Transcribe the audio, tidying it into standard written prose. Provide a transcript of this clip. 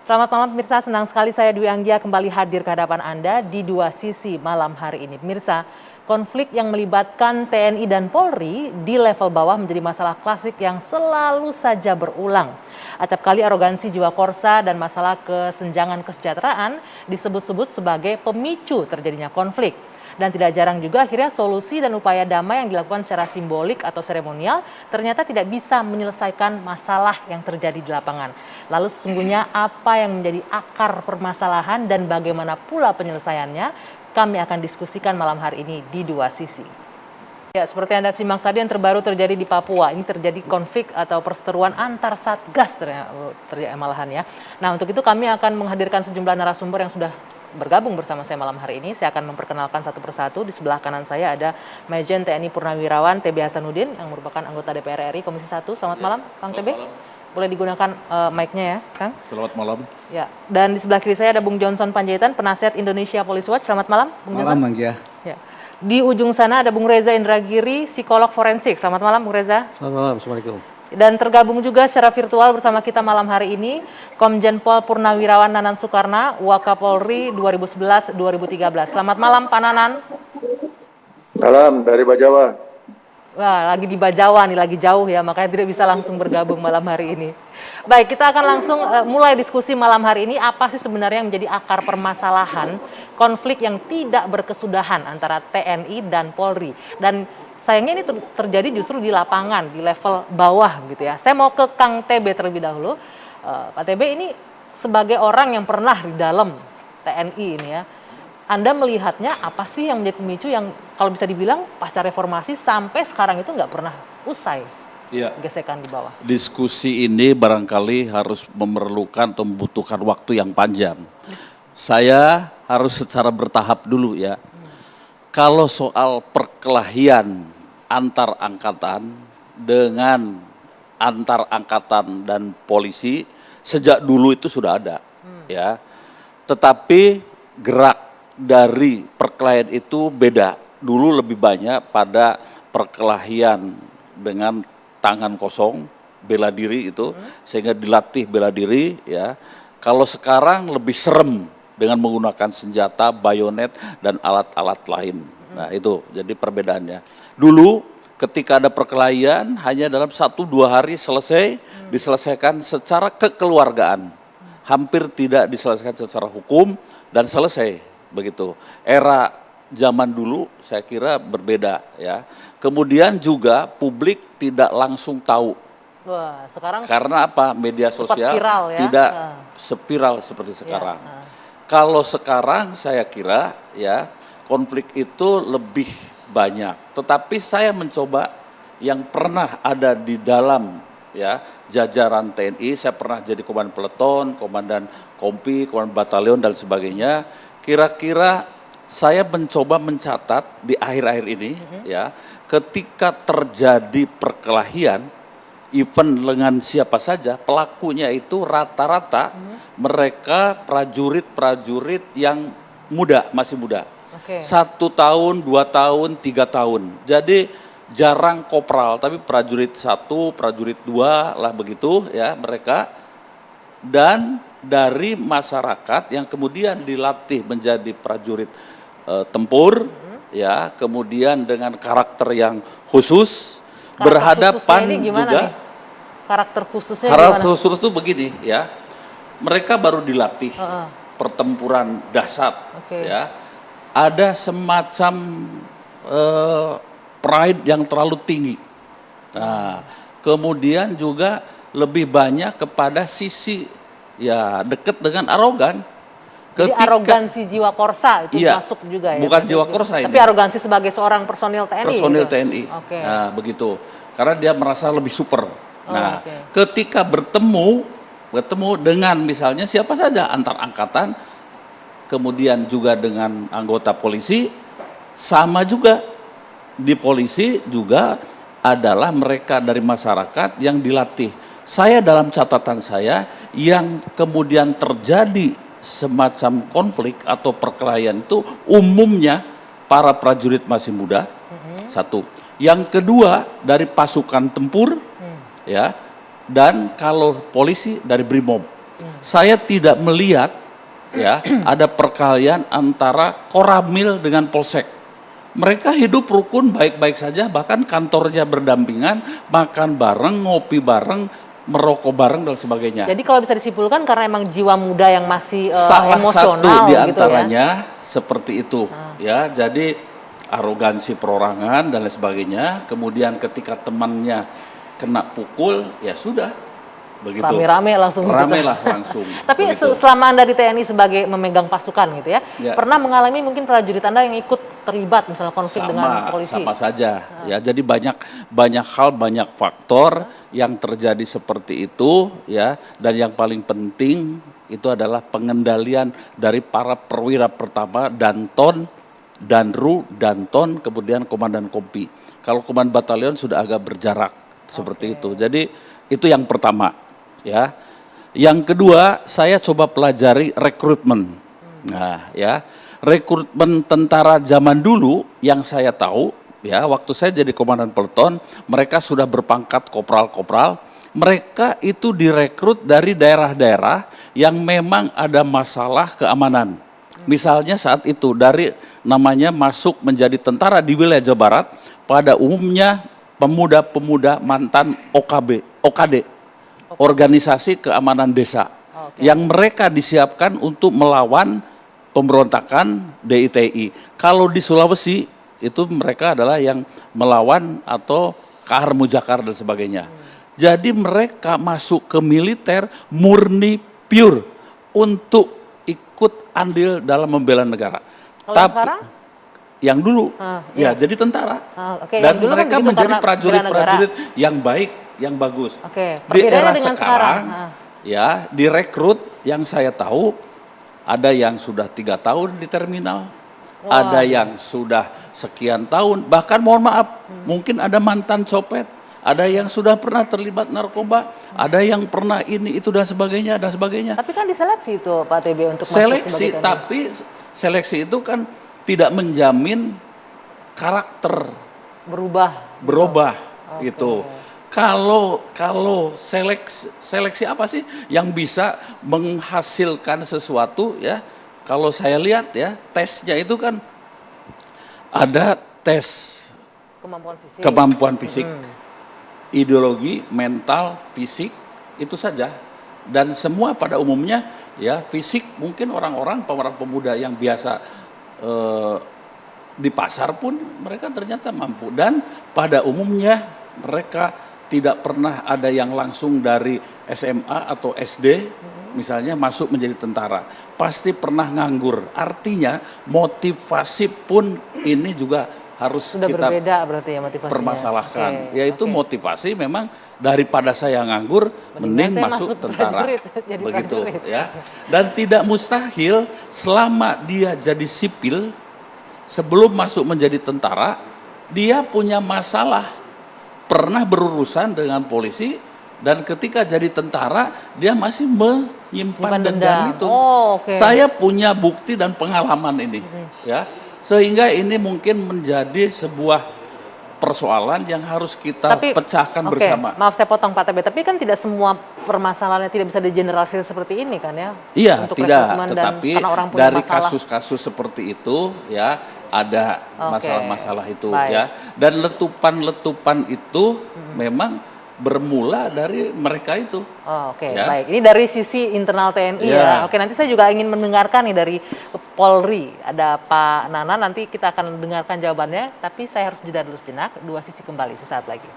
Selamat malam pemirsa, senang sekali saya Dwi Anggia kembali hadir ke hadapan Anda di Dua Sisi malam hari ini. Pemirsa, konflik yang melibatkan TNI dan Polri di level bawah menjadi masalah klasik yang selalu saja berulang. Acap kali arogansi jiwa korsa dan masalah kesenjangan kesejahteraan disebut-sebut sebagai pemicu terjadinya konflik. Dan tidak jarang juga akhirnya solusi dan upaya damai yang dilakukan secara simbolik atau seremonial ternyata tidak bisa menyelesaikan masalah yang terjadi di lapangan. Lalu sesungguhnya apa yang menjadi akar permasalahan dan bagaimana pula penyelesaiannya, kami akan diskusikan malam hari ini di Dua Sisi. Ya, seperti Anda simak tadi yang terbaru terjadi di Papua, ini terjadi konflik atau perseteruan antar satgas terjadi malahan ya. Nah, untuk itu kami akan menghadirkan sejumlah narasumber yang sudah bergabung bersama saya malam hari ini. Saya akan memperkenalkan satu persatu. Di sebelah kanan saya ada Majen TNI Purnawirawan TB Hasanuddin yang merupakan anggota DPR RI Komisi 1. Selamat malam, Kang TB. Malam. Boleh digunakan mic-nya ya, Kang. Selamat malam. Ya, dan di sebelah kiri saya ada Bung Johnson Panjaitan, penasihat Indonesia Police Watch. Selamat malam, Bung Johnson. Malam, Bang Gia. Ya. Di ujung sana ada Bung Reza Indragiri, psikolog forensik. Selamat malam, Bung Reza. Selamat malam, Assalamualaikum. Dan tergabung juga secara virtual bersama kita malam hari ini Komjen Pol Purnawirawan Nanan Soekarna, Wakapolri 2011-2013. Selamat malam Pak Nanan. Malam dari Bajawa. Wah, lagi di Bajawa nih, lagi jauh ya, makanya tidak bisa langsung bergabung malam hari ini. Baik, kita akan langsung mulai diskusi malam hari ini. Apa sih sebenarnya yang menjadi akar permasalahan konflik yang tidak berkesudahan antara TNI dan Polri? Dan sayangnya ini terjadi justru di lapangan, di level bawah gitu ya. Saya mau ke Kang TB terlebih dahulu. Pak TB ini sebagai orang yang pernah di dalam TNI ini ya, Anda melihatnya apa sih yang menjadi pemicu yang kalau bisa dibilang pasca reformasi sampai sekarang itu nggak pernah usai gesekan di bawah? Diskusi ini barangkali harus memerlukan atau membutuhkan waktu yang panjang. Saya harus secara bertahap dulu ya. Kalau soal perkelahian antar angkatan dengan antar angkatan dan polisi sejak dulu itu sudah ada ya. Tetapi gerak dari perkelahian itu beda. Dulu lebih banyak pada perkelahian dengan tangan kosong, bela diri itu sehingga dilatih bela diri ya. Kalau sekarang lebih serem dengan menggunakan senjata, bayonet dan alat-alat lain. Nah itu jadi perbedaannya. Dulu ketika ada perkelahian hanya dalam 1-2 hari selesai, diselesaikan secara kekeluargaan. Hampir tidak diselesaikan secara hukum dan selesai begitu. Era zaman dulu saya kira berbeda ya. Kemudian juga publik tidak langsung tahu. Wah, sekarang karena apa? Media sosial viral, ya? tidak sepiral seperti sekarang. Kalau sekarang saya kira ya konflik itu lebih banyak. Tetapi saya mencoba yang pernah ada di dalam ya jajaran TNI, saya pernah jadi komandan peleton, komandan kompi, komandan batalion dan sebagainya. Kira-kira saya mencoba mencatat di akhir-akhir ini ya, ketika terjadi perkelahian event dengan siapa saja, pelakunya itu rata-rata mereka prajurit-prajurit yang muda, masih muda. 1 tahun, 2 tahun, 3 tahun. Jadi jarang kopral, tapi prajurit 1, prajurit 2 lah begitu ya mereka. Dan dari masyarakat yang kemudian dilatih menjadi prajurit tempur ya, kemudian dengan karakter yang khusus, berhadapan juga. Nih? Karakter khususnya karakter khusus itu begini ya, mereka baru dilatih pertempuran dahsyat ya, ada semacam pride yang terlalu tinggi. Nah kemudian juga lebih banyak kepada sisi ya dekat dengan arogan. Jadi arogansi jiwa korsa itu masuk juga ya? Bukan jiwa korsa ini. Tapi arogansi sebagai seorang personil TNI. Personil gitu? TNI. Nah begitu. Karena dia merasa lebih super. Nah ketika bertemu dengan misalnya siapa saja antar angkatan, kemudian juga dengan anggota polisi, sama juga di polisi juga adalah mereka dari masyarakat yang dilatih. Saya dalam catatan saya yang kemudian terjadi semacam konflik atau perkelahian itu umumnya para prajurit masih muda. Satu. Yang kedua dari pasukan tempur ya, dan kalau polisi dari BRIMOB. Saya tidak melihat ya ada perkelahian antara Koramil dengan Polsek. Mereka hidup rukun baik-baik saja, bahkan kantornya berdampingan, makan bareng, ngopi bareng, merokok bareng dan sebagainya. Jadi kalau bisa disimpulkan karena emang jiwa muda yang masih Salah emosional satu di gitu ya. antaranya seperti itu ya. Jadi arogansi perorangan dan lain sebagainya. Kemudian ketika temannya kena pukul, ya sudah begitu. Rame-rame langsung gitu. Rame lah langsung. Tapi begitu. selama Anda di TNI sebagai memegang pasukan gitu ya, Ya. pernah mengalami mungkin prajurit Anda yang ikut terlibat misalnya konflik dengan polisi? Sama saja ya. Jadi banyak hal, banyak faktor yang terjadi seperti itu ya. Dan yang paling penting itu adalah pengendalian dari para perwira pertama, Danton, Danru, Danton, kemudian komandan kompi. Kalau komandan batalion sudah agak berjarak seperti itu. Jadi itu yang pertama ya. Yang kedua, saya coba pelajari rekrutmen. Nah, ya. Rekrutmen tentara zaman dulu yang saya tahu ya, waktu saya jadi komandan peleton, mereka sudah berpangkat kopral-kopral. Mereka itu direkrut dari daerah-daerah yang memang ada masalah keamanan. Misalnya saat itu dari namanya masuk menjadi tentara di wilayah Jawa Barat, pada umumnya pemuda-pemuda mantan OKD, organisasi keamanan desa, yang mereka disiapkan untuk melawan pemberontakan DITI. Kalau di Sulawesi itu mereka adalah yang melawan atau Kahar Mujakar dan sebagainya. Jadi mereka masuk ke militer murni pure untuk ikut andil dalam membela negara. Kalau sekarang? Yang dulu, iya. ya jadi tentara. Oke, Dan yang dulu mereka kan begitu menjadi karena prajurit-prajurit yang baik, yang bagus. Oke, Di era dengan sekarang, ya direkrut yang saya tahu ada yang sudah 3 tahun di terminal, ada yang sudah sekian tahun, bahkan mohon maaf, mungkin ada mantan copet, ada yang sudah pernah terlibat narkoba, ada yang pernah ini itu dan sebagainya dan sebagainya. Tapi kan diseleksi itu Pak TB untuk Seleksi, masuk sebagai TNI. tapi seleksi itu kan tidak menjamin karakter berubah gitu. Kalau seleksi apa sih yang bisa menghasilkan sesuatu ya? Kalau saya lihat ya, tesnya itu kan ada tes kemampuan fisik, ideologi, mental, fisik, itu saja. Dan semua pada umumnya ya fisik, mungkin orang-orang pemuda yang biasa di pasar pun mereka ternyata mampu, dan pada umumnya mereka tidak pernah ada yang langsung dari SMA atau SD misalnya masuk menjadi tentara, pasti pernah nganggur. Artinya motivasi pun ini juga harus sudah kita berbeda berarti ya motivasinya. permasalahkan, yaitu motivasi memang daripada saya nganggur mending masuk tentara begitu ya. Dan tidak mustahil selama dia jadi sipil sebelum masuk menjadi tentara dia punya masalah, pernah berurusan dengan polisi, dan ketika jadi tentara dia masih menyimpan dendam itu. Saya punya bukti dan pengalaman ini ya, sehingga ini mungkin menjadi sebuah persoalan yang harus kita pecahkan bersama. Maaf saya potong Pak TB, tapi kan tidak semua permasalahannya tidak bisa digeneralisir seperti ini kan ya? Iya, untuk tidak. karena Tetapi orang punya dari masalah. kasus-kasus seperti itu ya ada masalah-masalah itu ya. Baik. Dan letupan-letupan itu memang bermula dari mereka itu. Ya. Baik. Ini dari sisi internal TNI ya. Oke, nanti saya juga ingin mendengarkan nih dari Polri. Ada Pak Nana, nanti kita akan dengarkan jawabannya. Tapi saya harus jeda dulu sejenak. Dua Sisi kembali sesaat lagi.